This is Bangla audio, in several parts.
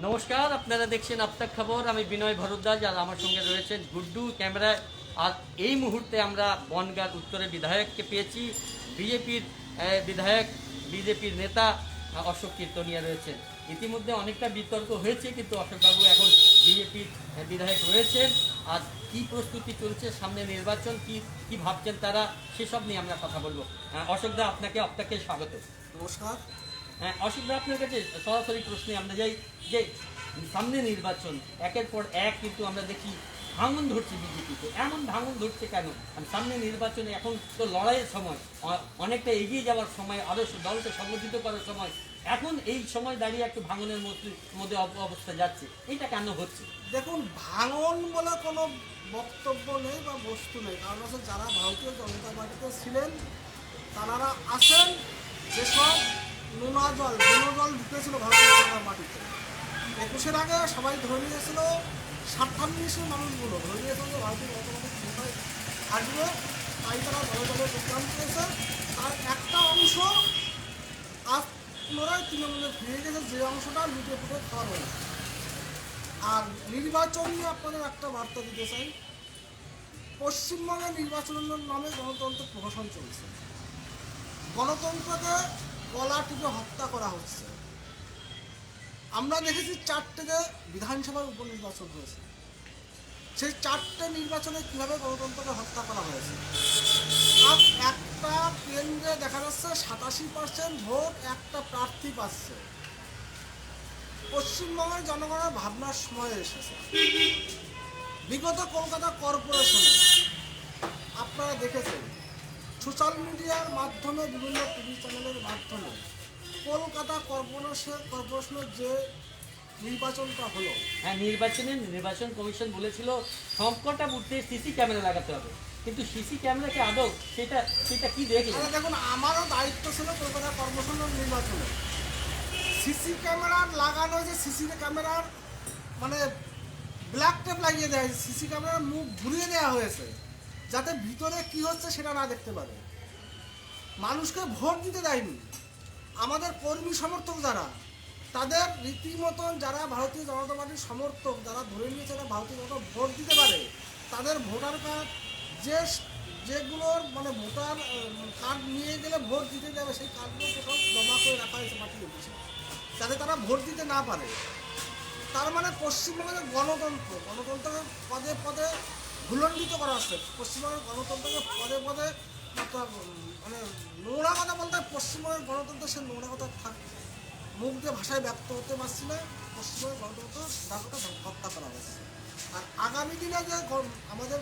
নমস্কার, আপনারা দেখছেন আপতাক খবর। আমি বিনয় ভরদ্বাজ, আর আমার সঙ্গে রয়েছেন গুড্ডু ক্যামেরায়। আর এই মুহূর্তে আমরা বনগাঁ উত্তরের বিধায়ককে পেয়েছি। বিজেপির বিধায়ক, বিজেপির নেতা অশোক কীর্তনিয়া রয়েছেন। ইতিমধ্যে অনেকটা বিতর্ক হয়েছে, কিন্তু অশোকবাবু এখন বিজেপির বিধায়ক রয়েছেন। আর কি প্রস্তুতি চলছে, সামনে নির্বাচন, কি ভাবছেন তারা, সেসব নিয়ে আমরা কথা বলবো। অশোকদা, আপনাকে স্বাগত। নমস্কার। হ্যাঁ অশোকদা, আপনার কাছে সরাসরি প্রশ্নে আমরা যাই যে সামনে নির্বাচন, একের পর এক কিন্তু আমরা দেখি ভাঙন ধরছে বিজেপিতে। এমন ভাঙন ধরছে কেন? সামনে নির্বাচনে এখন তো লড়াইয়ের সময়, অনেকটা এগিয়ে যাওয়ার সময়, আরও দলকে সংগঠিত করার সময়, এখন এই সময় দাঁড়িয়ে একটু ভাঙনের মধ্যে অবস্থা যাচ্ছে, এটা কেন হচ্ছে? দেখুন, ভাঙন বলে কোনো বক্তব্য নেই বা বস্তু নেই। কারণ হচ্ছে যারা ভারতীয় জনতা পার্টিতে ছিলেন তারা আসেন, যেসব নোনা জল ঢুকেছিল ভারতীয় জনতা পার্টিতে 21-এর আগে সবাই ধরে নিয়েছিল, 57 মানুষগুলো ধরে নিয়েছিল যে ভারতীয় জনতা পার্টি ক্ষমতায় আসবে, তাই তারা দলে দলে যোগদান করেছে। তার একটা অংশ আজ পুনরায় তৃণমূলে ফিরে গেছে, যে অংশটা লুটে ফুটে খাওয়া হয়েছে। আর নির্বাচন নিয়ে আপনাদের একটা বার্তা দিতে চাই। পশ্চিমবঙ্গের নির্বাচনের নামে গণতন্ত্র প্রহসন চলছে। গণতন্ত্রকে গলা টিপে হত্যা করা হচ্ছে। আমরা দেখেছি 4টে বিধানসভার উপনির্বাচন হয়েছে। সেই 4টে নির্বাচনে কীভাবে গণতন্ত্রকে হত্যা করা হয়েছে। আর একটা কেন্দ্রে দেখা যাচ্ছে 87% ভোট একটা প্রার্থী পাচ্ছে। পশ্চিমবঙ্গের জনগণের ভাবনার সময় এসেছে। বিগত কলকাতা কর্পোরেশনে আপনারা দেখেছেন, সোশ্যাল মিডিয়ার মাধ্যমে, বিভিন্ন টিভি চ্যানেলের মাধ্যমে কলকাতা কর্পোরেশনের যে নির্বাচনটা হলো, হ্যাঁ, নির্বাচন কমিশন বলেছিল সবকটা বুথে সিসি ক্যামেরা লাগাতে হবে, কিন্তু সিসি ক্যামেরাকে আদৌ সেটা কি দেখলেন? দেখুন, আমারও দায়িত্ব ছিল কলকাতা কর্পোরেশনের নির্বাচনে। সিসি ক্যামেরা লাগানো হয়েছে, সিসি ক্যামেরার মানে ব্ল্যাক টেপ লাগিয়ে দেওয়া হয়েছে, সিসি ক্যামেরার মুখ ঘুরিয়ে দেওয়া হয়েছে, যাতে ভিতরে কি হচ্ছে সেটা না দেখতে পারে। মানুষকে ভোট দিতে দেয়নি। আমাদের কর্মী সমর্থক যারা, তাদের রীতিমতন যারা ভারতীয় জনতা পার্টির সমর্থক, যারা ধরে নিয়েছে তারা ভারতীয় জনতা ভোট দিতে পারে, তাদের ভোটার কার্ড যেগুলোর মানে ভোটার কার্ড নিয়ে গেলে ভোট দিতে যাবে, সেই কার্ডগুলো কোথাও জমা করে রাখা হয়েছে পার্টির অফিসে, যাতে তারা ভোট দিতে না পারে। তার মানে পশ্চিমবঙ্গের গণতন্ত্রকে পদে পদে ভুলণ্ডিত করা হচ্ছে। পশ্চিমবঙ্গের গণতন্ত্রকে পদে পদে মানে নোংরা কথা বলতে, পশ্চিমবঙ্গের গণতন্ত্র সে নোংরা কথা মুখ দিয়ে ভাষায় ব্যক্ত হতে পারছি না। পশ্চিমবঙ্গের গণতন্ত্র ডাকটা হত্যা করা হয়েছে। আর আগামী দিনে যে আমাদের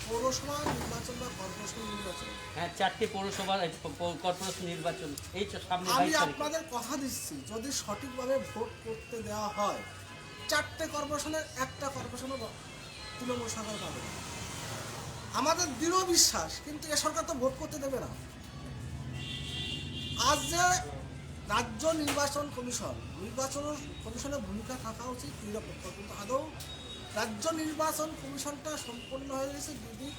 পৌরসভা নির্বাচন বা কর্পোরেশন নির্বাচন, হ্যাঁ, 4টে পৌরসভা কর্পোরেশন নির্বাচন এই সামনে। আমি আপনাদের কথা দিচ্ছি, যদি সঠিকভাবে ভোট করতে দেওয়া হয়, 4টে কর্পোরেশনের একটা কর্পোরেশনও তৃণমূল সরকার পাবে না। আমাদের দৃঢ় বিশ্বাস। কিন্তু এ সরকার তো ভোট করতে দেবে না। আজ যে রাজ্য নির্বাচন কমিশনের ভূমিকা থাকা উচিত নিরপেক্ষ, কিন্তু আদৌ রাজ্য নির্বাচন কমিশনটা সম্পন্ন হয়ে গেছে দিদি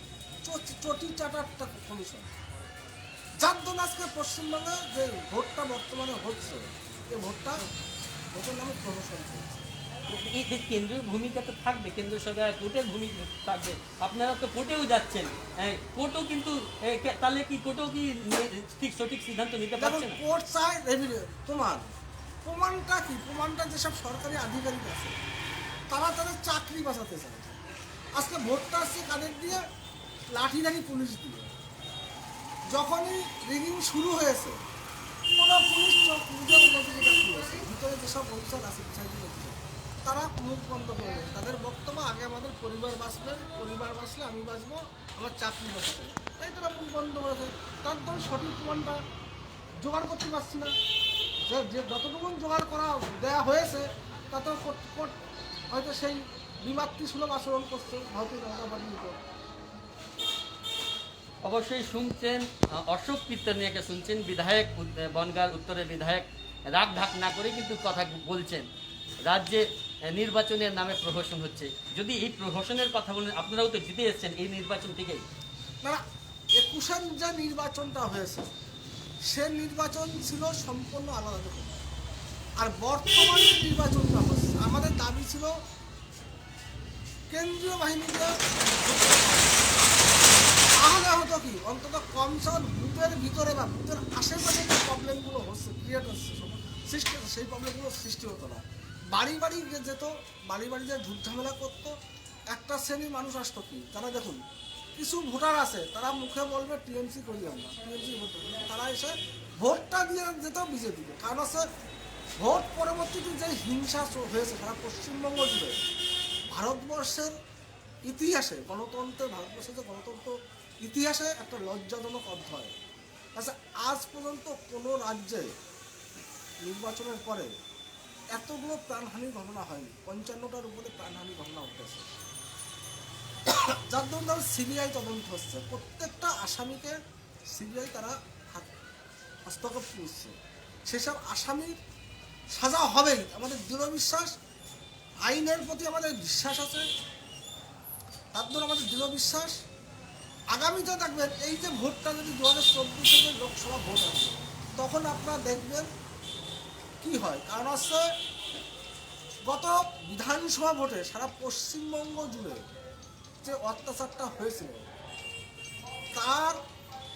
চটি চাটার একটা কমিশন, যার জন্য আজকে পশ্চিমবঙ্গে যে ভোটটা বর্তমানে হচ্ছে, এই ভোটের নামে প্রহসন চলছে। কেন্দ্রীয় ভূমিকা তো থাকবে, কেন্দ্র সরকার কোর্টের ভূমিকা থাকবে। আপনারা তো কোর্টেও যাচ্ছেন, কোর্টও কিন্তু তাহলে কি কোর্টও কি ঠিক সঠিক সিদ্ধান্ত নিতে পারছে না? কোর্ট চায় প্রমাণটা কি? প্রমাণটা যেসব সরকারি আধিকারিক আছে তারা তাদের চাকরি বাঁচাতে চায়। আজকে ভোটটা আসছে কাদের দিয়ে? লাঠিধারী পুলিশ দিয়ে। যখনই রিগিং শুরু হয়েছে, কোনো পুলিশ নিজের নথিটা খুলেছে, ভিতরে যেসব অফিসার আছে তারা মুখ বন্ধ করে দেয়। তাদের বক্তব্য, আগে আমাদের পরিবার বাঁচলে আমি বাঁচবো, আমার চাকরি বাঁচাতে, তাই তারা মুখ বন্ধ করেছে। তার জন্য সঠিক প্রমাণটা জোগাড় করতে পারছি না। যে যতটুকু জোগাড় করা দেওয়া হয়েছে তাতেও কোর্ট হয়তো সেই বিমাতৃসুলভ আচরণ করছে ভারতীয় জনতা পার্টির উপর। অবশ্যই শুনছেন, অশোক কীর্তনিয়াকে শুনছেন, বিধায়ক, বনগাঁ উত্তরের বিধায়ক। রাগ ঢাক না করে কিন্তু কথা বলছেন। রাজ্যে নির্বাচনের নামে প্রহসন হচ্ছে। যদি এই প্রহসনের কথা বলেন, আপনারাও তো জিতে এসেছেন এই নির্বাচন থেকেই। না, 21-এর যে নির্বাচনটা হয়েছে সে নির্বাচন ছিল সম্পূর্ণ আলাদা রকম। আর বর্তমানে নির্বাচনটা হচ্ছে, আমাদের দাবি ছিল কেন্দ্রীয় বাহিনীকে, তাহলে হতো কি অন্তত কমসন বুথের ভিতরে বা বুথের আশেপাশে যে প্রবলেমগুলো হচ্ছে, ক্রিয়েট হচ্ছে, সৃষ্টি হচ্ছে, সেই প্রবলেমগুলো সৃষ্টি হতো না। বাড়ি বাড়ি যেত, বাড়ি বাড়ি যে ঝুট ঝামেলা করতো, একটা শ্রেণীর মানুষ আসতো কি, তারা দেখুন কিছু ভোটার আছে, তারা মুখে বলবে টিএমসি করি আমরা, টিএমসি ভোট করি, তারা এসে ভোটটা দিয়ে যেত বিজেপিকে। কারণ হচ্ছে ভোট পরবর্তীতে যে হিংসা হয়েছে সারা পশ্চিমবঙ্গ জুড়ে, ভারতবর্ষের ইতিহাসে ভারতবর্ষের যে গণতন্ত্র ইতিহাসে একটা লজ্জাজনক অধ্যায়। আচ্ছা, আজ পর্যন্ত কোনো রাজ্যে নির্বাচনের পরে এতগুলো প্রাণহানির ঘটনা হয়নি, 55টার উপরে প্রাণহানির ঘটনা উঠেছে, যার জন্য সিবিআই তদন্ত হচ্ছে, প্রত্যেকটা আসামিকে সিবিআই তারা হস্তক্ষেপ করছে, সেসব আসামির সাজা হবেই, আমাদের দৃঢ় বিশ্বাস। আইনের প্রতি আমাদের বিশ্বাস আছে, তার জন্য আমাদের দৃঢ় বিশ্বাস। আগামীতে দেখবেন এই যে ভোটটা যদি 2024 লোকসভা ভোট আসবে, তখন আপনারা দেখবেন কি হয়। কারণ হচ্ছে গত বিধানসভা ভোটে সারা পশ্চিমবঙ্গ জুড়ে যে অত্যাচারটা হয়েছিল, তার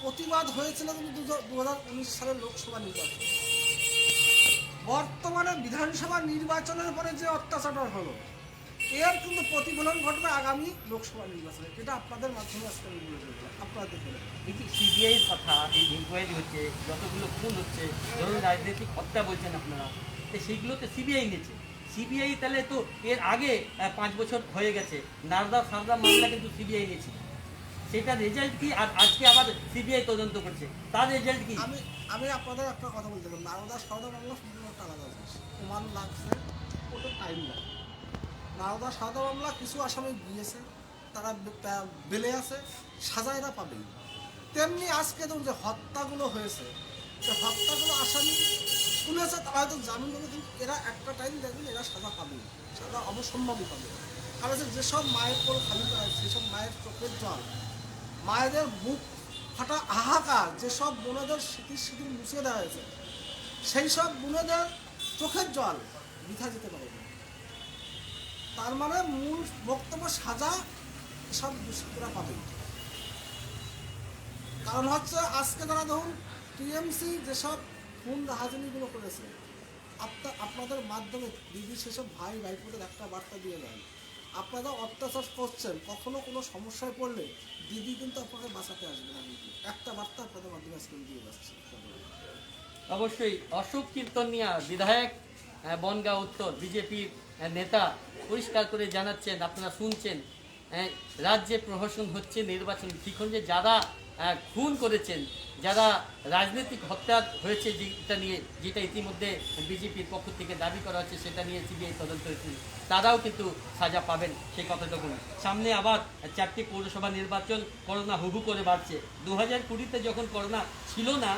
প্রতিবাদ হয়েছিল কিন্তু 2019 সালের লোকসভা নির্বাচন। বর্তমানে বিধানসভা নির্বাচনের পরে যে অত্যাচারটা হলো, এর কিন্তু প্রতিফলন ঘটবে আগামী লোকসভা নির্বাচনে। এটা আপনাদের মাধ্যমে আজকে আমি বলে দেবো, আপনারা দেখে নেবেন। এই যে সিবিআইয়ের কথা, এই ইনকোয়ারি হচ্ছে, যতগুলো খুন হচ্ছে, ধরুন রাজনৈতিক হত্যা বলছেন আপনারা, তো সেইগুলো তো সিবিআই নিয়েছে। সিবিআই তাহলে তো এর আগে 5 বছর হয়ে গেছে, নারদা সারদা মামলা কিন্তু সিবিআই নিয়েছে, সেটার রেজাল্ট কি? আর আজকে আবার সিবিআই তদন্ত করছে, তার রেজাল্ট কি? আমি আপনাদের একটা কথা বলতে পারি, নারদা সারদা মামলা সম্পূর্ণ একটা আলাদা জিনিস, প্রমাণ লাগছে, ওটা টাইম লাগে। নারদা সারদা মামলা কিছু আসামি গিয়েছে, তারা বেলে আছে, সাজা এরা পাবেই। তেমনি আজকে ধরুন যে হত্যাগুলো হয়েছে, সে হত্যাগুলো আসামি শুনেছে, তারা হয়তো জামিন হবে, কিন্তু এরা একটা টাইম দেখবেন এরা সাজা পাবেই, সাজা অবসম্ভাবী পাবে। কারণ যেসব মায়ের কোল খালি করা হয়েছে, সেসব মায়ের চোখের জল, মায়েদের বুক ফাটা হাহাকার, যেসব বোনেদের স্মৃতি মুছে দেওয়া হয়েছে, সেই সব বোনেদের চোখের জল বৃথা যেতে পারে না। তার মানে মূল বক্তব্য সাজা সব দুষ্কৃতীরা পাবে। কারণ হচ্ছে আজকে তারা ধরুন টিএমসি যেসব খুন রাহাজানিগুলো করেছে, আপনাদের মাধ্যমে দিদি সেসব ভাই ভাইপোদের একটা বার্তা দিয়ে দেন, আপনারা অত্যাচার করছেন, কখনো কোনো সমস্যায় পড়লে দিদি কিন্তু আপনাকে বাঁচাতে আসবে না, দিদি একটা বার্তা আপনাদের মাধ্যমে আজকে দিয়ে যাচ্ছে। অবশ্যই অশোক কীর্তনিয়া বিধায়ক, বনগাঁ উত্তর বিজেপির নেতা, পরিষ্কার করে জানাচ্ছেন, আপনারা শুনছেন, রাজ্যে প্রহসন হচ্ছে, নির্বাচন ঠিক হচ্ছে, যারা খুন করেছেন, যারা রাজনৈতিক হত্যা হয়েছে যেটা ইতিমধ্যে বিজেপির পক্ষ থেকে দাবি করা হচ্ছে, সেটা নিয়ে সিবিআই তদন্ত হয়েছে, তারাও কিন্তু সাজা পাবেন, সেই কথাটুকু। সামনে আবার 4টি পৌরসভা নির্বাচন, করোনা হুহু করে বাড়ছে। 2020-তে যখন করোনা ছিল না,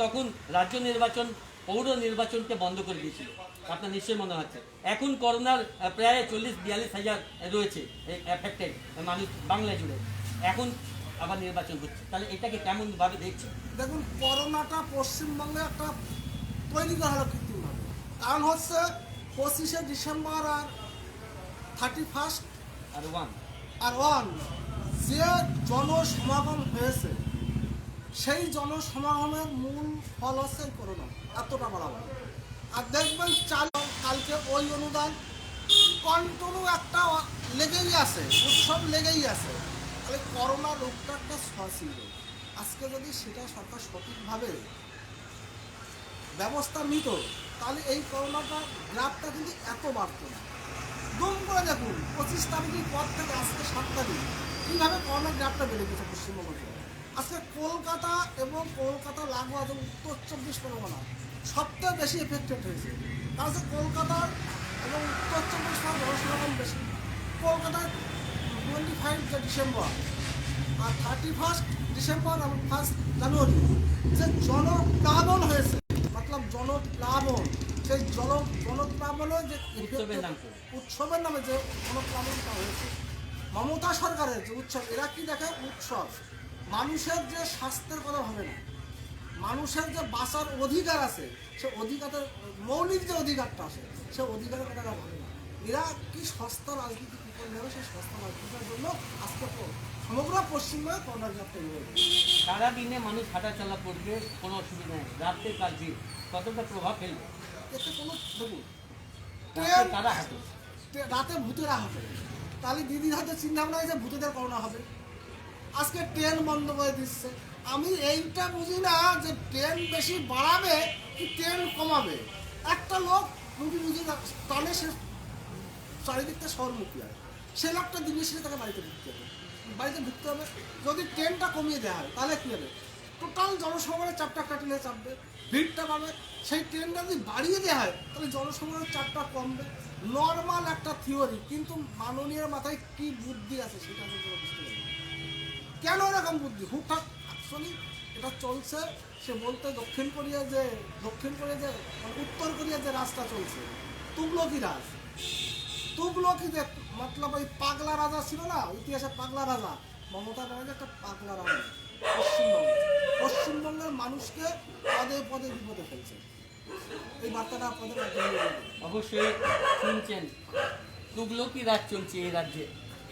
তখন রাজ্য নির্বাচন, পৌর নির্বাচনকে বন্ধ করে দিয়েছিল, আপনার নিশ্চয়ই মনে হচ্ছে। এখন করোনার প্রায় 40-42 হাজার রয়েছে এফেক্টেড মানুষ বাংলা জুড়ে, এখন আবার নির্বাচন হচ্ছে, তাহলে এটাকে কেমনভাবে দেখছে? দেখুন, করোনাটা পশ্চিমবঙ্গে একটা তৈরি করা হলো কৃত্রিমভাবে। কারণ হচ্ছে 25শে ডিসেম্বর আর 31 আর 1 যে জনসমাগম হয়েছে, সেই জনসমাগমের মূল ফল হচ্ছে করোনা, এতটা বাড়াবাড়ি। আর দেখবেন কালকে ওই অনুদান কন্টিনিউ একটা লেগেই আছে, উৎসব লেগেই আছে। তাহলে করোনা রোগটা একটা সহসী রোগ, আজকে যদি সেটা সরকার সঠিকভাবে ব্যবস্থা নিত, তাহলে এই করোনাটা গ্রাফটা কিন্তু এত বাড়ত না। দুম করে দেখুন 25 তারিখের পর থেকে আজকে 7 তারিখ, কীভাবে করোনা গ্রাফটা বেড়ে গেছে পশ্চিমবঙ্গে। আজকে কলকাতা এবং কলকাতা লাগোয়া উত্তর 24 পরগনা সবচেয়ে বেশি এফেক্টেড হয়েছে। কারণ কলকাতার এবং উত্তর 24 পরগনা জনসমাগম বেশি। কলকাতায় 25 ডিসেম্বর আর 31 ডিসেম্বর এবং 1 জানুয়ারি যে জনপ্লাবন হয়েছে, মতলব জনপ্লাবন, সেই জনপ্লাবনের যে উৎসবের নামে যে জনপ্লাবনটা হয়েছে, মমতা সরকারের যে উৎসব, এরা কি দেখে উৎসব, মানুষের যে স্বাস্থ্যের কথা হবে না, মানুষের যে বাঁচার অধিকার আছে, সে অধিকারের মৌলিক যে অধিকারটা আছে, সে অধিকারের কথা ভাবে না। এরা কি সস্তা রাজনীতি কী করে নেবে, সেই সস্তা রাজনীতির জন্য আজকে সমগ্র পশ্চিমবঙ্গে করোনা ব্যাপটা হয়েছে। সারাদিনে মানুষ হাঁটাচলা করবে, কোনো অসুবিধা নেই। রাত্রে কাল ভিড় কতটা প্রভাব ফেলবে? এতে কোনো দেখুন, রাত্রে কারা হাঁটে? রাতে ভূতেরা হবে, তাহলে দিদির হয়তো চিন্তা ভাবনা যে ভূতেদের করোনা হবে। আজকে ট্রেন বন্ধ করে দিচ্ছে। আমি এইটা বুঝি না যে ট্রেন বেশি বাড়াবে কি ট্রেন কমাবে। একটা লোক রুগী বুঝি না টানে, সে চারিদিকটা শহরমুখী হয়, সে লোকটা দিনের শেষে তাকে বাড়িতে ঢুকতে হবে। বাড়িতে ঢুকতে হবে, যদি ট্রেনটা কমিয়ে দেওয়া হয় তাহলে কী হবে, টোটাল জনসমাগমের চাপটা একটা ট্রেনে চাপবে, ভিড়টা পাবে। সেই ট্রেনটা যদি বাড়িয়ে দেওয়া হয় তাহলে জনসমাগমের চাপটা কমবে। নর্মাল একটা থিওরি, কিন্তু মাননীয় মাথায় কি বুদ্ধি আছে সেটা আমি বুঝতে পারি না। কেন এরকম বুদ্ধি হুটহাট অ্যাকচুয়ালি এটা চলছে। সে বলতে দক্ষিণ কোরিয়া যে মানে উত্তর কোরিয়া যে রাজটা চলছে, তুগলকি রাজ, তুগলকি যে মতলব ওই পাগলা রাজা ছিল না, ইতিহাসে পাগলা রাজা, মমতা ব্যানার্জি একটা পাগলা রাজা পশ্চিমবঙ্গের মানুষকে পদে পদে বিপদে ফেলছে। এই বার্তাটা আপনাদের অবশ্যই শুনছেন, তুগলকি রাজ চলছে এই রাজ্যে।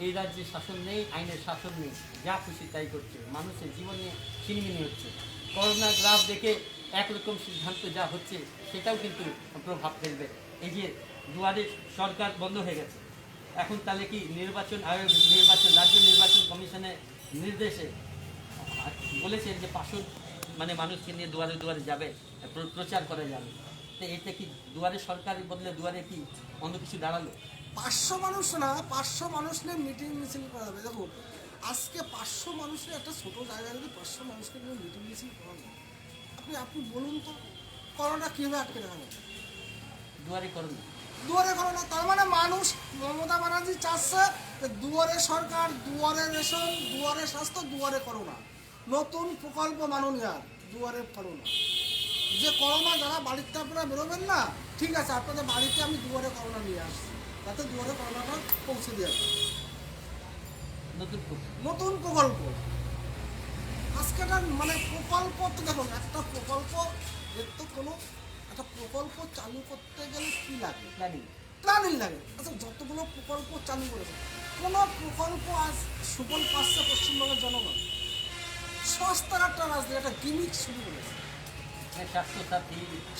এই রাজ্যে শাসন নেই, আইনের শাসন নেই, যা খুশি তাই করছে, মানুষের জীবনে ছিনিমিনি হচ্ছে। করোনা গ্রাফ দেখে একরকম সিদ্ধান্ত যা হচ্ছে সেটাও কিন্তু প্রভাব ফেলবে। এই যে দুয়ারে সরকার বন্ধ হয়ে গেছে, এখন তাহলে কি নির্বাচন আয়োগ রাজ্য নির্বাচন কমিশনের নির্দেশে বলেছেন যে পাশন মানে মানুষকে নিয়ে দুয়ারে দুয়ারে যাবে, প্রচার করা যাবে। তো এটা কি দুয়ারে সরকারের বদলে দুয়ারে কি অন্য কিছু দাঁড়ালো? 500 মানুষ না, 500 মানুষ নিয়ে মিটিং মিছিল করা যাবে। দেখুন আজকে 500 মানুষের একটা ছোট জায়গায় যদি 500 মানুষকে নিয়ে মিটিং মিছিল করা যায়, আপনি বলুন তো করোনা কীভাবে আটকে রাখা যাবে? দুয়ারে করোনা, দুয়ারে করোনা, তার মানে মানুষ মমতা ব্যানার্জি চাচ্ছে যে দুয়ারে সরকার, দুয়ারে রেশন, দুয়ারে স্বাস্থ্য, দুয়ারে করোনা, নতুন প্রকল্প মাননীয় দুয়ারে করোনা। যে করোনা যারা বাড়িতে আপনারা বেরোবেন না, ঠিক আছে আপনাদের বাড়িতে আমি দুয়ারে করোনা নিয়ে আসছি, যাতে দুয়ারে করোনাটা পৌঁছে দেওয়া যায়। নতুন প্রকল্প আজকে মানে প্রকল্প তো দেখুন, একটা প্রকল্প এর তো কোনো একটা প্রকল্প চালু করতে গেলে কী লাগে, প্ল্যানিং লাগে। আচ্ছা যতগুলো প্রকল্প চালু করেছে, কোনো প্রকল্প আজ সুফল পাচ্ছে পশ্চিমবঙ্গের জনগণ? সস্তার একটা রাজনীতি, একটা গিমিক শুরু করেছে।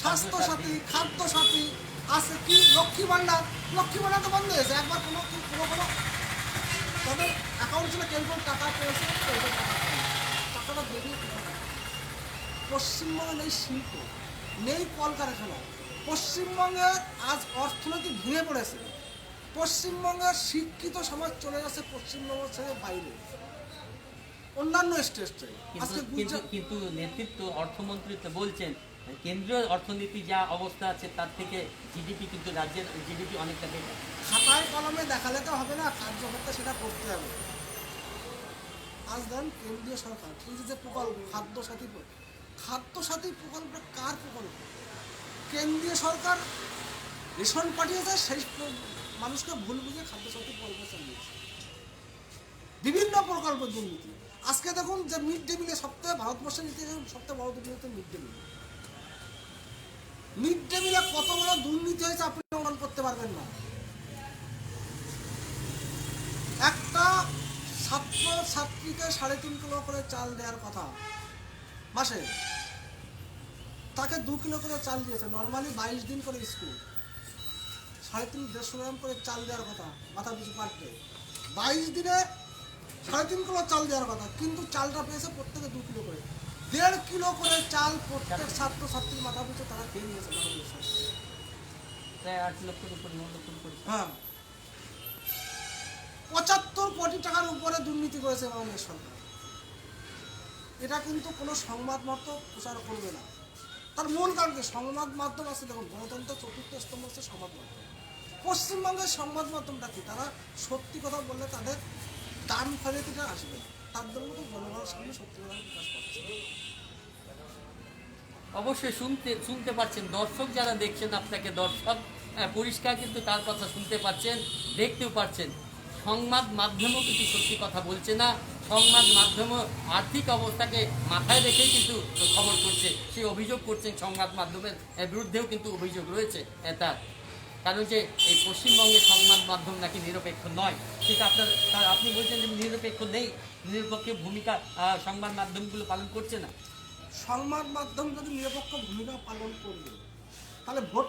স্বাস্থ্যসাথী, খাদ্যসাথী আছে, কি লক্ষ্মী ভাণ্ডার তো বন্ধ হয়েছে। একবার কোনো তাদের অ্যাকাউন্ট ছিল, কেউ টাকা পেয়েছে, টাকাটা বেরিয়ে পশ্চিমবঙ্গে নেই শিল্প, নেই কলকারখানা। পশ্চিমবঙ্গে আজ অর্থনীতি ভেঙে পড়েছে। পশ্চিমবঙ্গের শিক্ষিত সমাজ চলে যাচ্ছে পশ্চিমবঙ্গ ছেড়ে বাইরে, অন্যান্য স্টেটে। কিন্তু নেতৃত্ব অর্থমন্ত্রী তো বলছেন কেন্দ্রীয় অর্থনীতি যা অবস্থা আছে তার থেকে জিডিপি, কিন্তু রাজ্যের জিডিপি অনেকটা বেটার। খাতায় কলমে দেখালে তো হবে না, কার্যকর্তা সেটা করতে হবে। আজ ধরেন কেন্দ্রীয় সরকার এই যে প্রকল্প খাদ্যসাথী প্রকল্পটা কার প্রকল্প? কেন্দ্রীয় সরকার রেশন পাঠিয়েছে, সেই মানুষকে ভুল বুঝে খাদ্যসাথী প্রকল্প চালিয়েছে। বিভিন্ন প্রকল্প দুর্নীতি। আজকে দেখুন যে মিড ডে মিলে সবথেকে ভারতবর্ষের ইতিহাসে সবথেকে বড় দুর্নীতি mid day meal. Mid day মিলে কত বড় দুর্নীতি হয়েছে আপনি অনুমান করতে পারবেন না। একটা ছাত্র ছাত্রীকে 3.5 কিলো করে চাল দেওয়ার কথা মাসে, তাকে 2 কিলো করে চাল দিয়েছে। নর্মালি 22 দিন করে স্কুল, 150 গ্রাম করে চাল দেওয়ার কথা মাথা পিছু পার ডে। 22 দিনে 3.5 কিলো চাল দেওয়ার কথা, কিন্তু চালটা পেয়েছে প্রত্যেকে 2 কিলো করে। 1.5 কিলো করে চাল প্রত্যেক ছাত্র ছাত্রীর মাথা পিছু তারা খেয়ে নিয়েছে। প্রায় 8 লক্ষের উপর, 9 লক্ষের উপর। হ্যাঁ, 75 কোটি টাকার উপরে দুর্নীতি করেছে বাংলাদেশ সরকার। এটা কিন্তু কোনো সংবাদ মাধ্যম প্রচার করবে না। তার মূল কারণ কি? সংবাদ মাধ্যম আছে, দেখুন গণতন্ত্র চতুর্থ স্তম্ভ হচ্ছে সংবাদ মাধ্যম। পশ্চিমবঙ্গের সংবাদ মাধ্যমটা কি? তারা সত্যি কথা বললে তাদের দান ফেরিটিটা আসবে, তার জন্য তো জনগণের সামনে সত্যি কথা প্রকাশ পাচ্ছে। অবশ্যই শুনতে পাচ্ছেন দর্শক যারা দেখছেন, আপনাকে দর্শক পরিষ্কার কিন্তু তার কথা শুনতে পাচ্ছেন, দেখতেও পাচ্ছেন। সংবাদ মাধ্যমেও কিন্তু সত্যি কথা বলছে না। সংবাদ মাধ্যম আর্থিক অবস্থাকে মাথায় রেখেই কিন্তু খবর করছে, সেই অভিযোগ করছেন সংবাদ মাধ্যমের বিরুদ্ধেও কিন্তু অভিযোগ রয়েছে তার। কারণ যে এই পশ্চিমবঙ্গের সংবাদ মাধ্যম নাকি নিরপেক্ষ নয়, সেটা আপনি বলছেন যে নিরপেক্ষ নেই, নিরপেক্ষ ভূমিকা সংবাদ মাধ্যমগুলো পালন করছে না। সংবাদ মাধ্যম যদি নিরপেক্ষ ভূমিকা পালন করবে, তাহলে ভোট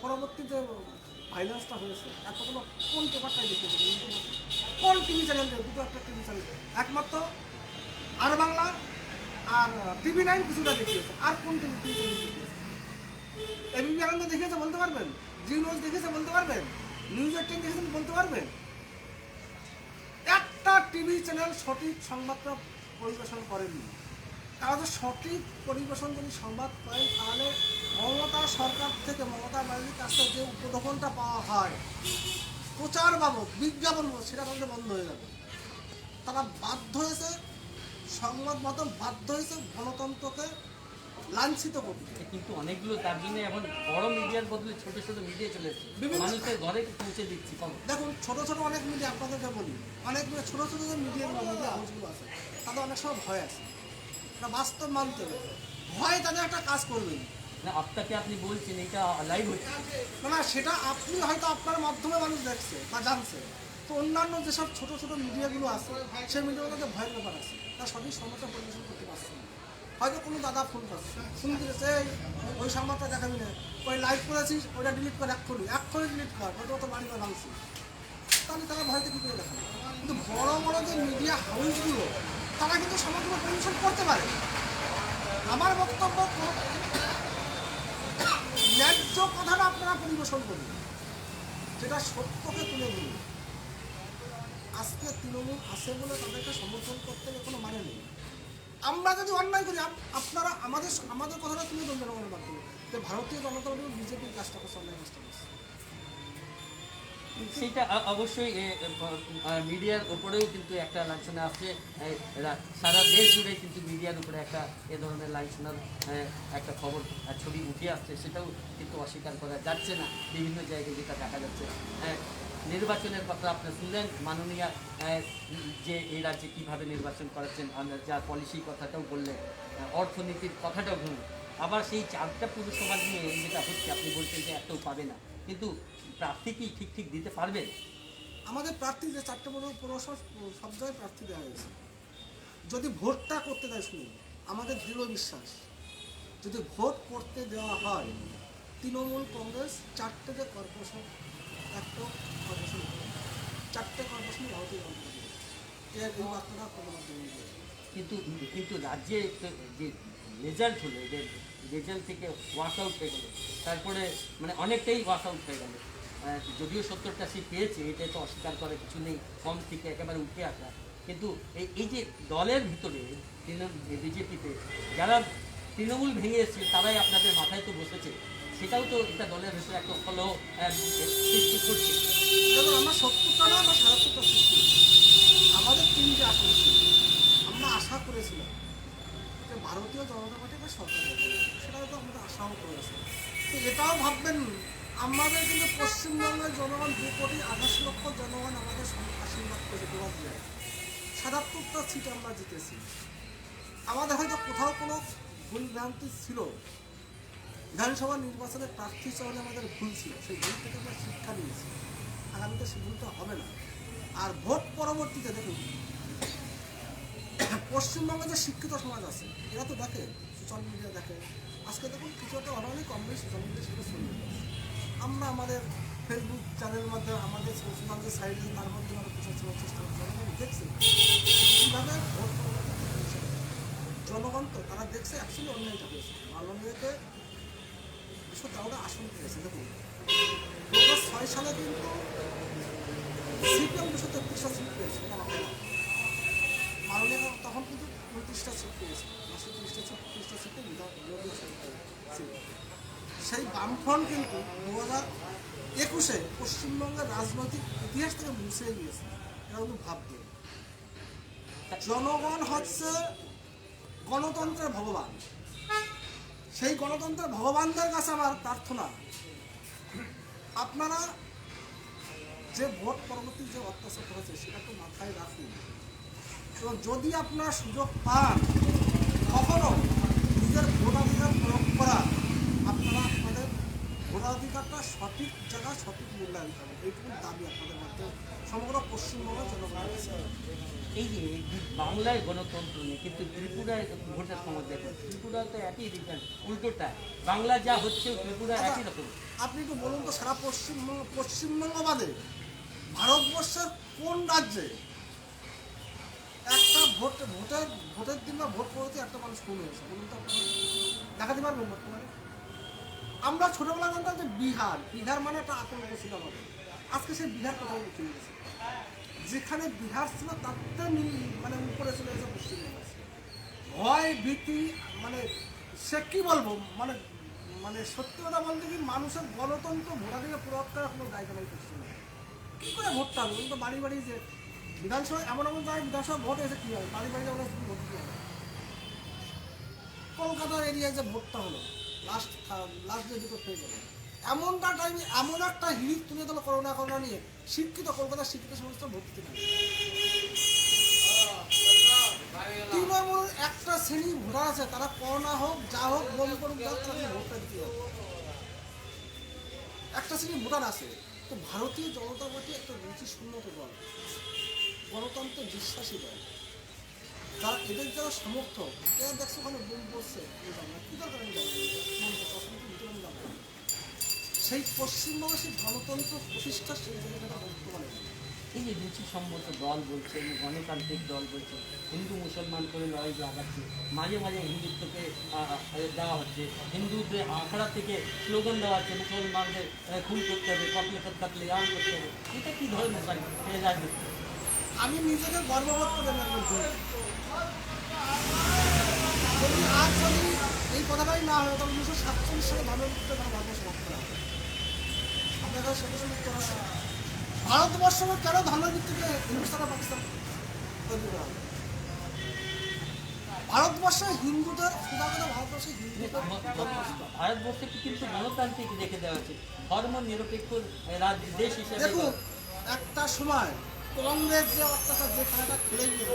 পরবর্তীতে ভাইলেন্সটা হয়েছে এতগুলো কোন পেপারটাই দেখিয়েছে, কোন টিভি চ্যানেল, দুটো একটা টিভি চ্যানেল, একমাত্র আর বাংলা আর TV9 কিছুটা দেখিয়েছে, আর কোন টিভি চ্যানেল দেখিয়েছে? এবিপি আনন্দ দেখিয়েছে বলতে পারবেন? জি নিউজ দেখেছে বলতে পারবেন? নিউজ 18 দেখেছেন বলতে পারবেন? একটা টিভি চ্যানেল সঠিক সংবাদটা পরিবেশন করেনি। তাহলে সঠিক পরিবেশন যদি সংবাদ পাই, তাহলে মমতা সরকার থেকে, মমতা ব্যানার্জির কাছ থেকে যে উপঢৌকনটা পাওয়া হয় প্রচার বাবদ, বিজ্ঞাপন বাবদ, সেটা কিন্তু বন্ধ হয়ে যাবে। তারা বাধ্য হয়েছে, সংবাদ মাধ্যম বাধ্য হয়েছে গণতন্ত্রকে লাঞ্ছিত করতে। কিন্তু অনেকগুলো তার জন্য এখন বড় মিডিয়ার বদলে ছোট ছোট মিডিয়া চলে এসেছে, বিভিন্ন- মানুষের ঘরে পৌঁছে দিচ্ছি খবর। দেখুন, ছোট ছোট অনেক মিডিয়া, আপনাদেরকে বলি, অনেক ছোট ছোট যে মিডিয়াগুলো, মিডিয়া হাউসগুলো আছে, তাদের অনেক সময় ভয় আছে, এটা বাস্তব মানতে হবে। ভয় তাদের একটা কাজ করবেন না, আপনাকে আপনি বলছেন এটা লাইভ হচ্ছে, না, সেটা আপনি হয়তো আপনার মাধ্যমে মানুষ দেখছে বা জানছে, তো অন্যান্য যেসব ছোট ছোট মিডিয়াগুলো আছে, সেই মিডিয়াগুলোতে ভয়ের ব্যাপার আছে, তারা সঠিক সংবাদটা পরিবেশন করতে পারছে না। হয়তো কোনো দাদা ফোন করছে, ফোন দিয়েছে, ওই সংবাদটা দেখাবি না, ওই লাইভ করেছিস, ওইটা ডিলিট করে এক্ষুনি ডিলিট কর, ওইটা তো বাড়ি করে ভাঙছি, তাহলে তারা ভয়তে কী করে দেখাবে? কিন্তু বড় বড় যে মিডিয়া হাউসগুলো, তারা কিন্তু সংবাদগুলো পরিবেশন করতে পারে। আমার বক্তব্য, ন্যায্য কথাটা আপনারা পরিবেশন করুন, যেটা সত্যকে তুলে ধরুন। আজকে তৃণমূল আছে বলে তাদেরকে সমর্থন করতে গেলে কোনো মানে নেই। আমরা যদি অন্যায় করি, আপনারা আমাদের কথাটা তুলে ধরুন জনগণের মাধ্যমে, যে ভারতীয় জনতা পার্টি বিজেপির কাজটা করছে, অন্যায় কাজটা করছে। সেটা অবশ্যই মিডিয়ার উপরেও কিন্তু একটা লাঞ্ছনা আছে, সারা দেশ জুড়ে কিন্তু মিডিয়ার উপরে একটা এ ধরনের লাঞ্ছনার একটা খবর ছবি উঠে আসছে, সেটাও কিন্তু অস্বীকার করা যাচ্ছে না। বিভিন্ন জায়গায় যেটা দেখা যাচ্ছে, নির্বাচনের কথা আপনি শুনলেন, মাননীয় যে এই রাজ্যে কীভাবে নির্বাচন করাচ্ছেন, যা পলিসির কথাটাও বললেন, অর্থনীতির কথাটাও বললেন, আবার সেই 4টা পুরসভা নিয়ে যেটা হচ্ছে, আপনি বলছেন যে এতও পাবে না, কিন্তু প্রার্থী কি ঠিক দিতে পারবে? আমাদের প্রার্থী যে 4টে পৌরসভা, সব জায়গায় প্রার্থী দেওয়া হয়েছে। যদি ভোটটা করতে দেয়, শুনুন, আমাদের দৃঢ় বিশ্বাস, যদি ভোট করতে দেওয়া হয়, তৃণমূল কংগ্রেস 4টে যে কর্পোরেশন, একটা কর্পোরেশন, 4টে কর্পোরেশন ভারতীয় জনতা পার্টি এর এই বার্তাটা কোনো মাধ্যমে নেই। কিন্তু কিন্তু রাজ্যে যে রেজাল্ট হলো, যে রেজাল্ট থেকে ওয়াশ আউট হয়ে গেল, তারপরে মানে অনেকটাই ওয়াশ আউট হয়ে গেল, যদিও 70টা সিট পেয়েছে, এটা তো অস্বীকার করার কিছু নেই, কম থেকে একেবারে উঠে আসা, কিন্তু এই যে দলের ভিতরে বিজেপিতে যারা তৃণমূল ভেঙে এসছে, তারাই আপনাদের মাথায় তো বসেছে, সেটাও তো একটা দলের ভিতরে একটা ফলও সৃষ্টি করছে। যেমন আমরা 70টা না, আমরা 77টা সিট পেয়েছি। আমাদের 3টে আসন ছিল, আমরা আশা করেছিলাম যে ভারতীয় জনতা পার্টি বা সরকার হবে, সেটাও তো আমাদের আশাও করেছি। তো এটাও ভাববেন, আমাদের কিন্তু পশ্চিমবঙ্গের জনগণ 2,28,00,000 জনগণ আমাদের আশীর্বাদ করে দেওয়া যায়। 77টা সিট আমরা জিতেছি। আমাদের হয়তো কোথাও কোনো ভুল ভ্রান্তি ছিল, বিধানসভা নির্বাচনের প্রার্থী চয়নে আমাদের ভুল ছিল, সেই ভুল থেকে আমরা শিক্ষা নিয়েছি, আগামীতে সেই ভুলটা হবে না। আর ভোট পরবর্তীতে দেখুন, পশ্চিমবঙ্গে যে শিক্ষিত সমাজ আছে, এরা তো দেখে, সোশ্যাল মিডিয়া দেখে, আজকে দেখুন কিছু একটা অনেক কম বেশি সোশ্যাল মিডিয়া সেটা শুনবে। আমরা আমাদের ফেসবুক চ্যানেলের মাধ্যমে, আমাদের সোশ্যাল যে সাইডে, তার মধ্যে আমরা প্রচার করার চেষ্টা করছি, জনগণ দেখছে কীভাবে ভোট পরবর্তীতে হয়েছে। জনগণ তো তারা দেখছে অ্যাকচুয়ালি অন্যায়টা হয়েছে। মাননীয়কে 213টা আসন পেয়েছে। দেখুন 2006 সালে কিন্তু সিপিএম 233টা সিট পেয়েছে, মাননীয় তখন কিন্তু 29টা সিট পেয়েছে, 30টা সিটে বিরোধী ছিল। সেই বামফ্রন্ট কিন্তু 2021-এ পশ্চিমবঙ্গের রাজনৈতিক ইতিহাস থেকে মুছে গিয়েছে। এটা কিন্তু ভাববে, জনগণ হচ্ছে গণতন্ত্রের ভগবান। সেই গণতন্ত্রের ভগবানদের কাছে আমার প্রার্থনা, আপনারা যে ভোট পরবর্তী যে অত্যাচার করেছে সেটা তো মাথায় রাখুন। এবং যদি আপনারা সুযোগ পান কখনো নিজের ভোটাধিকার প্রয়োগ করা, আপনারা আপনাদের ভোটাধিকারটা সঠিক জায়গায় সঠিক মূল্যায়ন করেন, এইটুকু দাবি আপনাদের মাধ্যমে সমগ্র পশ্চিমবঙ্গের জনগণের কাছে। এই যে বাংলায় গণতন্ত্র নেই, কিন্তু ত্রিপুরায় ভোটের সময় দেখুন, ত্রিপুরা তো একই রিটার্ন, উল্টোটা বাংলা যা হচ্ছে ত্রিপুরা একই রকম। আপনি একটু বলুন তো, সারা পশ্চিমবঙ্গ বাদে ভারতবর্ষের কোন রাজ্যে একটা ভোটের দিন বা ভোট পড়তে একটা মানুষ খুন হয়েছে বলুন তো? দেখাতে পারবেন বর্তমানে? আমরা ছোটবেলা জানতাম যে বিহার মানে একটা আতঙ্ক ছিল আমাদের। আজকে সেই বিহার কোথাও চলে গেছে, যেখানে বিহার ছিল তার মানে উপরে চলে গেছে পশ্চিমবঙ্গ। ভয় ভীতি মানে সে কি বলবো, মানে মানে সত্যি কথা বলতে কি, মানুষের গণতন্ত্র ভোটাধিকার প্রয়োগ করার কোনো জায়গা নেই পশ্চিমবঙ্গে। কী করে ভোটটা হবে? তো বাড়ি বাড়ি যে বিধানসভা এমন জায়গায় বিধানসভা ভোট এসে কী হবে, বাড়ি বাড়ি আমরা ভোট কী হবে? কলকাতার এরিয়ায় যে ভোটটা হলো লাস্ট যে দুটো পেয়ে গেল, এমনটা টাইমে এমন একটা হিড়িক তুলে দিল করোনা নিয়ে, শিক্ষিত কলকাতার শিক্ষিত সমস্ত ভোট দিতে পারে। তৃণমূল একটা শ্রেণী ভোটার আছে, তারা করোনা হোক যা হোক বমি করুক যা, তারা ভোটটা দিতে যাবে। একটা শ্রেণী ভোটার আছে। তো ভারতীয় জনতা পার্টি একটা রুচি শূন্যত দল, গণতন্ত্রে বিশ্বাসী দল, যারা এদের যারা সমর্থক, এরা দেখছো ওখানে বোম পড়ছে, কি দরকার আমি যাবো, সেই পশ্চিমবঙ্গে সেই গণতন্ত্র প্রতিষ্ঠা সেই জায়গাটা বর্তমানে। এই যে রুচিসম্মত দল বলছে, গণতান্ত্রিক দল বলছে, হিন্দু মুসলমান করে লড়াই লাগাচ্ছে, মাঝে মাঝে হিন্দুত্বকে দেওয়া হচ্ছে, হিন্দুদের আখড়া থেকে স্লোগান দেওয়া হচ্ছে মুসলমানদের খুন করতে হবে, কপলেখাত কাটলে আম করতে হবে। এটা কী ধরনের রাজনীতি? আমি নিজেকে গর্ববোধ করে যদি আজ যদি এই কথাটাই না হয়, তবে 1947 সালে ভারতবর্ষে তারা ভারত সমাপ্ত করা হবে। আপনাদের সাথে সঙ্গে ভারতবর্ষ কেন ধর্মের ভিত্তিতে হিন্দুস্তান আর পাকিস্তান তৈরি করা হবে? ভারতবর্ষে হিন্দুদের ভারতবর্ষে ভারতবর্ষে কিন্তু গণতান্ত্রিক রেখে দেওয়া হচ্ছে, ধর্ম নিরপেক্ষ দেশ হিসেবে। দেখুন, একটা সময় কংগ্রেস যে অত্যাচার যে খেলাটা খেলে গিয়ে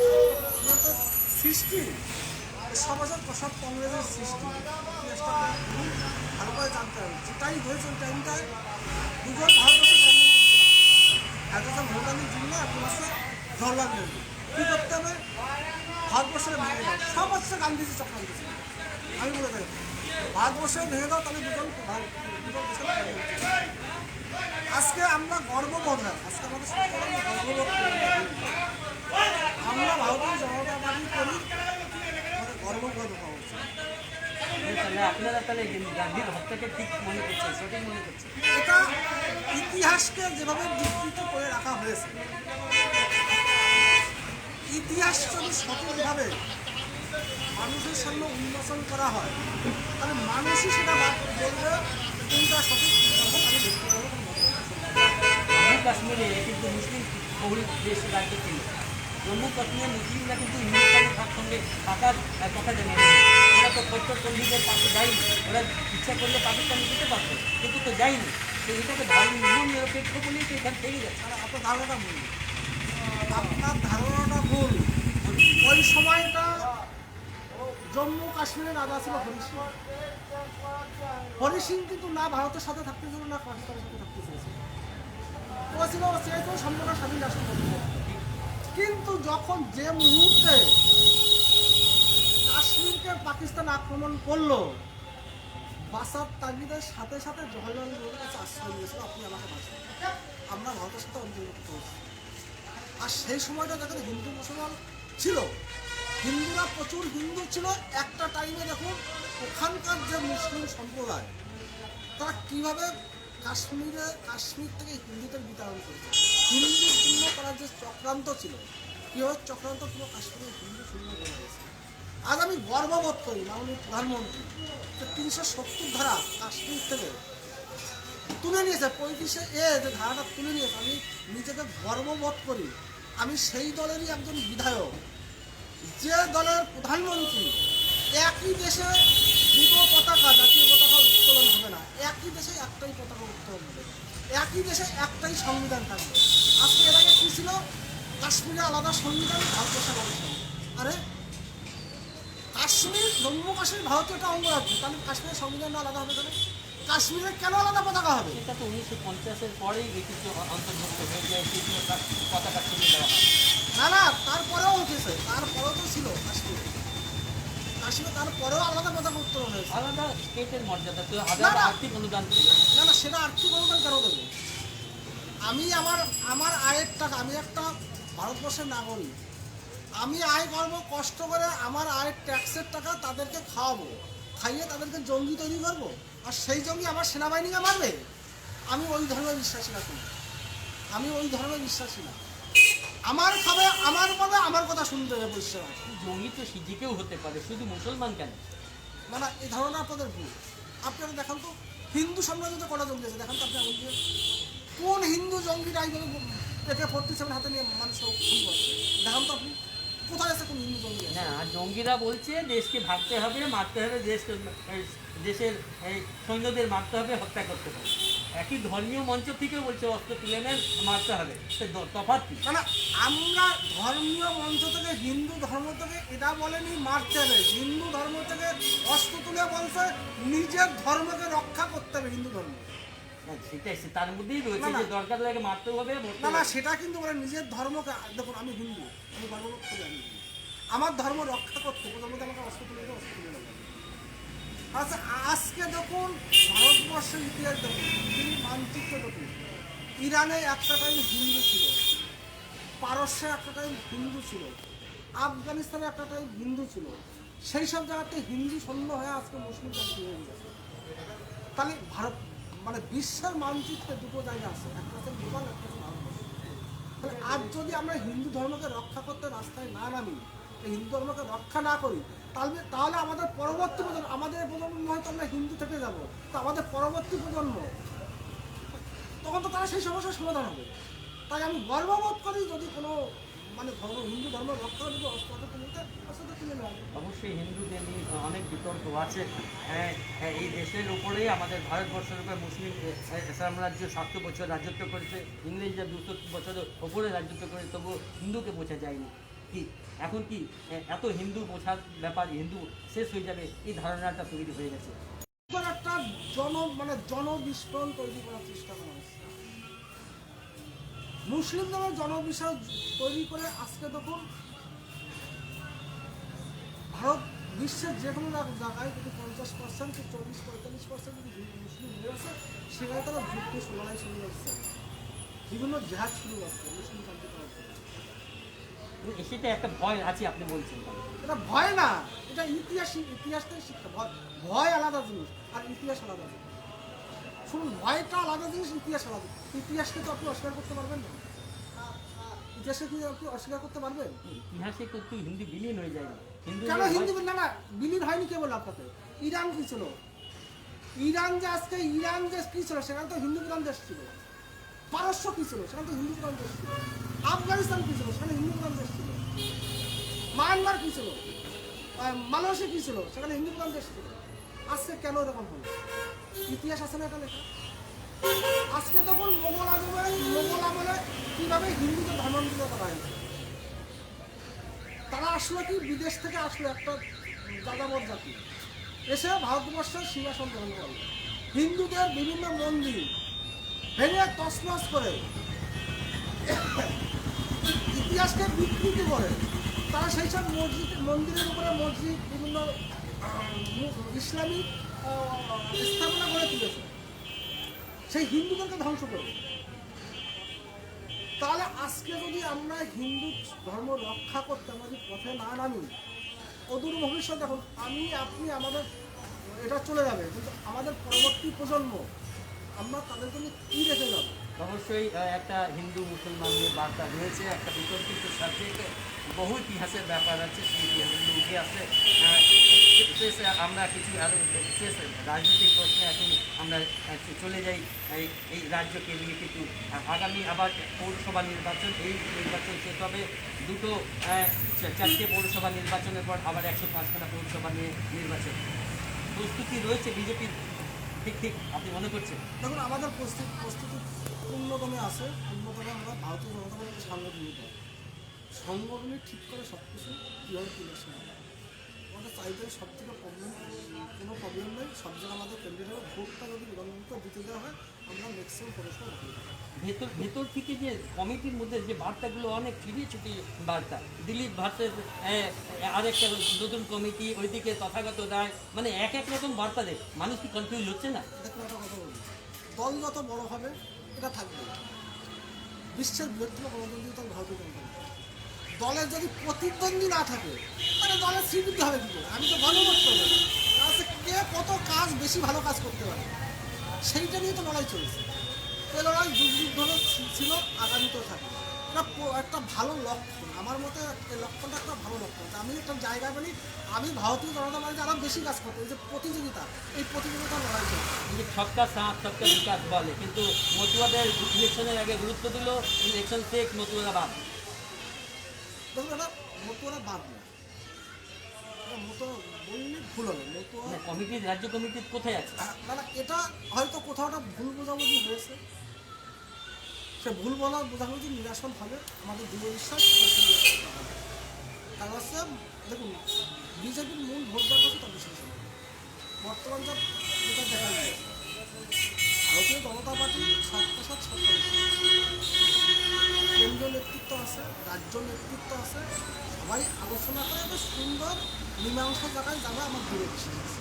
সৃষ্টি সমাজের প্রসাদ, কংগ্রেসের সৃষ্টি ভালো করে জানতে হবে। যেটাই হয়েছে ওই টাইমটায় দুজন ভারতবর্ষের একটা ভোটালির জন্য এখন হচ্ছে জওয়াহরলাল নেহরু। কী করতে হবে? ভারতবর্ষের ভেঙে দাও, সব হচ্ছে গান্ধীজি চক্রান্ত ছিল। আমি বলে দেখ, ভারতবর্ষের ভেঙে দাও, তাহলে দুজন আজকে আমরা গর্ববোধ হয়, আজকে আমাদের গর্ববোধ করি, আমরা ভারতীয় জনতা পার্টি করি, আমাদের গর্ববোধ হওয়া উচিত। আপনারা তাহলে গান্ধীর হত্যাকে ঠিক মনে করছেন, সঠিক মনে করছেন? এটা ইতিহাসকে যেভাবে বিকৃত করে রাখা হয়েছে, ইতিহাস যদি সঠিকভাবে মানুষের সামনে উন্মোচন করা হয়, তাহলে মানুষই সেটা বলবে কোনটা সঠিক। জম্মু কাশ্মীরে কিন্তু মুসলিম বহুল দেশ রাজ্য ছিল, জম্মু কাশ্মীরের মুসলিমরা কিন্তু হিন্দুস্তানের সঙ্গে থাকার কথা জানিয়ে ওরা তো কট্টরপন্থীদের পাশে যায়নি, ওরা ইচ্ছা করলে পাকিস্তানে যেতে পারতো, কিন্তু তো যায়নি। তো এটাকে ধর্ম নিরপেক্ষ বলেই তো এখানে থেকে যাচ্ছে। আপনার ধারণাটা ভুল, আপনার ধারণাটা ভুল। ওই সময়টা জম্মু কাশ্মীরের রাজা ছিল হরি সিং। হরি সিং কিন্তু না ভারতের সাথে থাকতে ছিল, না পাকিস্তানের সাথে থাকতে চেয়েছিল। ও ছিল চেয়েছিল সম্পূর্ণ স্বাধীন রাষ্ট্র করতে। কিন্তু যখন যে মুহূর্তে কাশ্মীরকে পাকিস্তান আক্রমণ করলো, বাঁচার তাগিদের সাথে সাথে জওহরলাল নেহরুর কাছে আশ্রয় নিয়েছিল, আপনি আমাকে বাঁচান, আমরা ভারতের সাথে অন্তর্ভুক্ত হয়েছি। আর সেই সময়টা যেখানে হিন্দু মুসলমান ছিল, হিন্দুরা প্রচুর হিন্দু ছিল, একটা টাইমে দেখুন ওখানকার যে মুসলিম সম্প্রদায় তারা কীভাবে কাশ্মীর থেকে হিন্দুদের বিতরণ করেছে, হিন্দু শূন্য করার যে চক্রান্ত ছিল, কীভাবে চক্রান্ত পুরো কাশ্মীরের হিন্দু শূন্য করা হয়েছে। আজ আমি গর্ববোধ করি মাননীয় প্রধানমন্ত্রী যে 370 ধারা কাশ্মীর থেকে তুলে নিয়েছে, 35A যে ধারাটা তুলে নিয়েছে, আমি নিজেকে গর্ববোধ করি। আমি সেই দলেরই একজন বিধায়ক, যে দলের প্রধানমন্ত্রী একই দেশে দুটো পতাকা, জাতীয় পতাকা উত্তোলন হবে না, একই দেশে একটাই পতাকা উত্তোলন হবে, একই দেশে একটাই সংবিধান থাকবে। আজকে এর আগে কী ছিল? কাশ্মীরে আলাদা সংবিধান, ভারতবর্ষে আলাদা সংবিধান। আরে কাশ্মীর, জম্মু কাশ্মীর ভারতের একটা অঙ্গরাজ্য, তাহলে কাশ্মীরের সংবিধান আলাদা হবে কেন? কাশ্মীরে কেন আলাদা পতাকা হবে? সেটা তো 1950-এর পরেই কিছু অন্তর্ভুক্ত হয়ে যায়, সেগুলো পতাকা তুলে দেওয়া হয়। না না, তারপরেও উঠেছে, তারপরেও তো ছিল কাশ্মীরে, কাশ্মীরে তারপরেও আলাদা পতাকা উত্তোলন হয়েছে। আলাদা স্টেটের মর্যাদা তো, না, আলাদা না। আর্থিক অনুদান ছিল। না না, সেটা আর্থিক অনুদান কেন দেবে? আমি আমার আমার আয়ের টাকা, আমি একটা ভারতবর্ষের নাগরিক, আমি আয় করবো কষ্ট করে, আমার আয়ের ট্যাক্সের টাকা তাদেরকে খাওয়াবো, খাইয়ে তাদেরকে জঙ্গি তৈরি করবো, আর সেই জঙ্গি আমার সেনাবাহিনীকে মারবে? আমি ওই ধর্মে বিশ্বাসী না, শুনি আমি ওই ধর্মে বিশ্বাসী না। আমার খাবে, আমার বলে, আমার কথা শুনতে হবে পরিষ্কার। জঙ্গি তো সিদ্দিকেও হতে পারে, শুধু মুসলমান কেন? না না, এই ধারণা আপনাদের ভুল। আপনারা দেখান তো হিন্দু সাম্রাজ্যতে কটা জঙ্গি আছে, দেখান তো আপনি আমাকে। কোন হিন্দু জঙ্গিরা এইভাবে AK-47 হাতে নিয়ে মানুষ খুন করছে? দেখান তো আপনি, কোথায় আছে কোন হিন্দু জঙ্গি আছে? না, আর জঙ্গিরা বলছে দেশকে ভাগতে হবে, মারতে হবে, দেশের এই সৈন্যদের মারতে হবে, হত্যা করতে হবে। একই ধর্মীয় মঞ্চ থেকেও বলছে অস্ত্র তুলে নেন, মারতে হবে। সে তফাৎ কি? না না, আমরা ধর্মীয় মঞ্চ থেকে, হিন্দু ধর্ম থেকে এটা বলেনি মারতে হবে, হিন্দু ধর্ম থেকে অস্ত্র তুলে বলছে নিজের ধর্মকে রক্ষা করতে হবে, হিন্দু ধর্ম। হ্যাঁ, সেটাই, তার মধ্যেই রয়েছে না, না। যে দরকার লাগে মারতেও হবে, মরতেও না না, হবে। সেটা কিন্তু বলে নিজের ধর্মকে। দেখুন, আমি হিন্দু, আমি গর্ববোধ করি আমি হিন্দু। আমার ধর্ম রক্ষা করতে প্রথমত আমাকে অস্ত্র তুলে দিতে, অস্ত্র তুলে দেবো। আচ্ছা, আজকে দেখুন ভারতবর্ষের ইতিহাস দেখুন, পৃথিবীর মানচিত্র দেখুন, ইরানে একটা টাইম হিন্দু ছিল, পারস্যে একটা টাইম হিন্দু ছিল, আফগানিস্তানে একটা টাইম হিন্দু ছিল, সেই সব জায়গাতে হিন্দু শূন্য হয়ে আজকে মুসলিম জাতি হয়ে গেছে। তাহলে ভারত মানে বিশ্বের মানচিত্রে দুটো জায়গা আছে, একটা হচ্ছে নেপাল, একটা হচ্ছে ভারতবর্ষ। তাহলে আজ যদি আমরা হিন্দু ধর্মকে রক্ষা করতে রাস্তায় না নামি, এই হিন্দু ধর্মকে রক্ষা না করি, তাহলে তাহলে আমাদের পরবর্তী প্রজন্ম, আমাদের প্রজন্ম হয়তো আমরা হিন্দু থেকে যাব, তো আমাদের পরবর্তী প্রজন্ম তখন তো তারা সেই সমস্যার সমাধান হবে। তাই আমি গর্ববোধ করি যদি কোনো মানে ধর্ম, হিন্দু ধর্ম রক্ষা যদি অস্ত্র তুলতে, অস্ত্র তুলে নেওয়া হয়। অবশ্যই হিন্দুদের নিয়ে অনেক বিতর্ক আছে। এই দেশের উপরেই, আমাদের ভারতবর্ষের উপরে মুসলিম সাম্রাজ্য 700 বছর রাজত্ব করেছে, ইংরেজরা 200 বছরের ওপরে রাজত্ব করে, তবুও হিন্দুকে বোঝা যায়নি। কি এখন কি এত হিন্দু বোঝার ব্যাপার, হিন্দু শেষ হয়ে যাবে, এই ধারণাটা তৈরি হয়ে গেছে। এবার একটা জনবিস্ফোরণ তৈরি করার চেষ্টা করা হচ্ছে। মুসলিম ধর্মের জনবিষয় তৈরি করে আজকে দেখুন ভারত বিশ্বের যে কোনো জায়গায় যদি 50% কি 40-45% যদি মুসলিম হয়ে আছে, সেখানে তারা যুদ্ধ লড়াই শুরু করছে, বিভিন্ন জেহাদ শুরু করছে মুসলিম শান্তি করার জন্য। সেটা একটা ভয় আছে, আপনি বলছেন। এটা ভয় না, এটা ইতিহাস থেকে শিক্ষা। ভয় আলাদা জিনিস আর ইতিহাস আলাদা জিনিস। শুনুন, ভয়টা আলাদা জিনিস, ইতিহাস আলাদা। ইতিহাসকে তো আপনি অস্বীকার করতে পারবেন না, ইতিহাসকে কি আপনি অস্বীকার করতে পারবেন? ইতিহাসে কিন্তু হিন্দু বিলীন হয়ে যায় না। কেন হিন্দু? না না, বিলীন হয়নি কে বলে আপনাকে? ইরান কি ছিল? ইরান যে আজকে, ইরান যে কি ছিল, সেখানে তো হিন্দু প্রধান দেশ ছিল। পারস্য কি ছিল, সেখানে তো হিন্দু প্রধান দেশ ছিল। আফগানিস্তান কি ছিল, সেখানে হিন্দু প্রধান দেশ ছিল। মায়ানমার কি ছিল, মালয়েশিয়া কি ছিল, সেখানে হিন্দু প্রধান দেশ ছিল। আজকে কেন এরকম হলো? ইতিহাস আছে না এটা লেখা। আজকে দেখুন মোগল আমলে কিভাবে হিন্দুদের ধর্মান্তরিত করা হয়েছে। তারা আসলো কি, বিদেশ থেকে আসলো একটা যাযাবর জাতি, এসে ভারতবর্ষের সিংহাসন গ্রহণ করে হিন্দুদের বিভিন্ন মন্দির ভেঙে তছনছ করে, ইতিহাসকে বিকৃতি করে। তারা সেই সব মন্দিরের উপরে মসজিদ, বিভিন্ন ইসলামিক স্থাপনা গড়ে তুলেছে, সেই হিন্দুদেরকে ধ্বংস করে। তাহলে আজকে যদি আমরা হিন্দু ধর্ম রক্ষা করতে আমরা যদি পথে না নামি, অদূর ভবিষ্যৎ এখন আমি আপনি আমাদের এটা চলে যাবে, কিন্তু আমাদের পরবর্তী প্রজন্ম আমরা তাদের জন্য কী রেখে যাবো? অবশ্যই একটা হিন্দু মুসলমানদের বার্তা রয়েছে, একটা বিতর্কিত সাবজেক্ট, বহু ইতিহাসের ব্যাপার আছে, সেই ইতিহাসগুলো উঠে আসে। শেষে আমরা কিছু আরও শেষ রাজনৈতিক প্রশ্নে এখন আমরা চলে যাই। এই রাজ্যকে নিয়ে কিছু আগামী আবার পৌরসভা নির্বাচন, এই নির্বাচন শেষ হবে, দুটো 4টে পৌরসভা নির্বাচনের পর আবার 105খানা পৌরসভা নিয়ে নির্বাচন। প্রস্তুতি রয়েছে বিজেপির, ঠিক আপনি মনে করছেন? দেখুন, আমাদের প্রস্তুতি পূর্ণতমে আছে, পূর্ণতমে আমরা ভারতীয় জনতা পার্টির সাংগঠনিক দল। সংগঠনই ঠিক করে সব কিছু কীভাবে ইলেকশন হবে। আমাদের চাইতে সব থেকে প্রবলেম, কোনো প্রবলেম নেই, সব জায়গায় আমাদের ক্যান্ডিডেট ভোটটা যদি বিধানসভা দিতে দেওয়া হয় আমরা ম্যাক্সিমাম পড়াশোনা করতে পারি। ভেতর থেকে যে কমিটির মধ্যে যে বার্তাগুলো অনেক ছুটিয়ে ছুটিয়ে বার্তা, দিলীপ ভার্সেস আরেকটা নতুন কমিটি, ওইদিকে তথাগত রায়, মানে এক এক রকম বার্তা দেয়, মানুষ কি কনফিউজ হচ্ছে না? দেখুন একটা কথা বলি, দল যত বড় হবে এটা থাকবে, বিশ্বের বৃহত্তম গণতন্ত্রী দল ভারতীয় জনতা পার্টি। দলের যদি প্রতিদ্বন্দ্বী না থাকে তাহলে দলের স্বীকৃতি হবে কী করে? আমি তো গণভোট করবো না, তাহলে কে কত কাজ বেশি ভালো কাজ করতে পারে সেইটা নিয়ে তো লড়াই চলছে। এই লড়াই যুগ যুগ ধরে ছিল, আগামীতেও থাকবে। এটা একটা ভালো লক্ষণ, আমার মতে এই লক্ষণটা একটা ভালো লক্ষণ। আমি একটা জায়গায় বলি, আমি ভারতীয় জনতা পার্টি আরও বেশি কাজ করতে, এই যে প্রতিযোগিতা, এই প্রতিযোগিতার লড়াই চলছে। কিন্তু ছক্কা সাত ছক্কা বিকাশ বলে, কিন্তু মতুয়াদের ইলেকশনের আগে গুরুত্ব দিল, ইলেকশন শেখ মতুয়ারা বাদ। দেখুন এটা মতুয়ারা বাদ না, এটা মতো বললে ভুল হবে। মতুয়া কমিটির রাজ্য কমিটির কোথায় আছে? না না, এটা হয়তো কোথাও একটা ভুল বোঝাবুঝি হয়েছে, সে ভুল বলা বোঝাবুঝি নিরাসন হবে, আমাদের দৃঢ় বিশ্বাস। কারণ হচ্ছে দেখুন, বিজেপির মূল ভোট দেওয়ার কথা তার বিশেষ বর্তমান যেটা দেখা যায়, ভারতীয় জনতা পার্টি সরকার সরকার কেন্দ্রীয় নেতৃত্ব আছে, রাজ্য নেতৃত্ব আছে, সবাই আলোচনা করে একটা সুন্দর মীমাংসা জায়গায় যাবে আমার দৃঢ় বিশ্বাস আছে।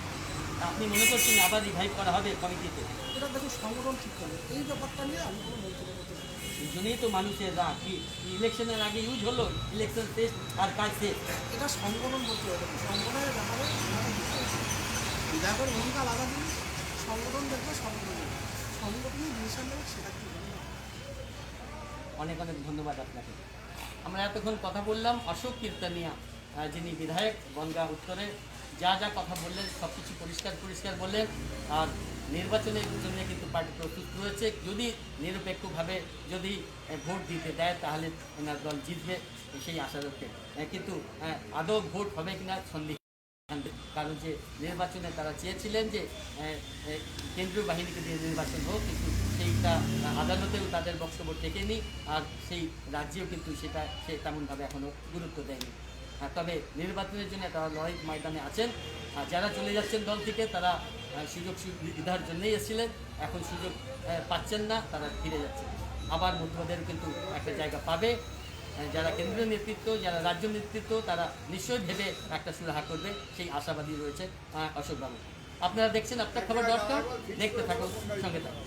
আপনি মনে করছেন আবার রিভাইভ করা হবে কমিটিতে? এটা দেখুন সংগঠন ঠিক করে, এই ব্যাপারটা নিয়ে আমি কোনো মন্তব্য করতে চাই না। এই জন্যই তো মানুষের রাগ, কি ইলেকশনের আগে ইউজ হলো, ইলেকশন শেষ আর কাজ শেষ। এটা সংগঠন করতে হবে, সংগঠনের ব্যাপারে বিধায়কের ভূমিকা আলাদা জিনিস, সংগঠন দেখবে সংগঠনের ডিসিশন নেবে, সেটা কি হবে না। অনেক অনেক ধন্যবাদ আপনাকে। আমরা এতক্ষণ কথা বললাম অশোক কীর্তনিয়া, যিনি বিধায়ক বনগাঁ উত্তরে। যা যা কথা বললেন সব কিছু পরিষ্কার বললেন। আর নির্বাচনের জন্য কিন্তু পার্টি প্রস্তুত রয়েছে, যদি নিরপেক্ষভাবে যদি ভোট দিতে দেয় তাহলে ওনার দল জিতবে, সেই আশা রাখে। কিন্তু আদৌ ভোট হবে কিনা সন্দেহ, কারণ যে নির্বাচনে তারা চেয়েছিলেন যে কেন্দ্রীয় বাহিনীকে দিয়ে নির্বাচন হোক, কিন্তু সেইটা আদালতেও তাদের বক্তব্য টেকেনি, আর সেই রাজ্যেও কিন্তু সেটা সে তেমনভাবে এখনও গুরুত্ব দেয়নি। তবে নির্বাচনের জন্য তারা লড়াই ময়দানে আছেন। আর যারা চলে যাচ্ছেন দল থেকে তারা সুযোগ সুবিধার জন্যই এসেছিলেন, এখন সুযোগ পাচ্ছেন না, তারা ফিরে যাচ্ছে। আবার মতুয়াদের কিন্তু একটা জায়গা পাবে। যারা কেন্দ্রীয় নেতৃত্ব, যারা রাজ্য নেতৃত্ব, তারা নিশ্চয়ই ভেবে একটা সুরাহা করবে, সেই আশাবাদী রয়েছে অশোকবাবু। আপনারা দেখছেন আপনার খবর.com, দেখতে থাকুন, সঙ্গে থাকুন।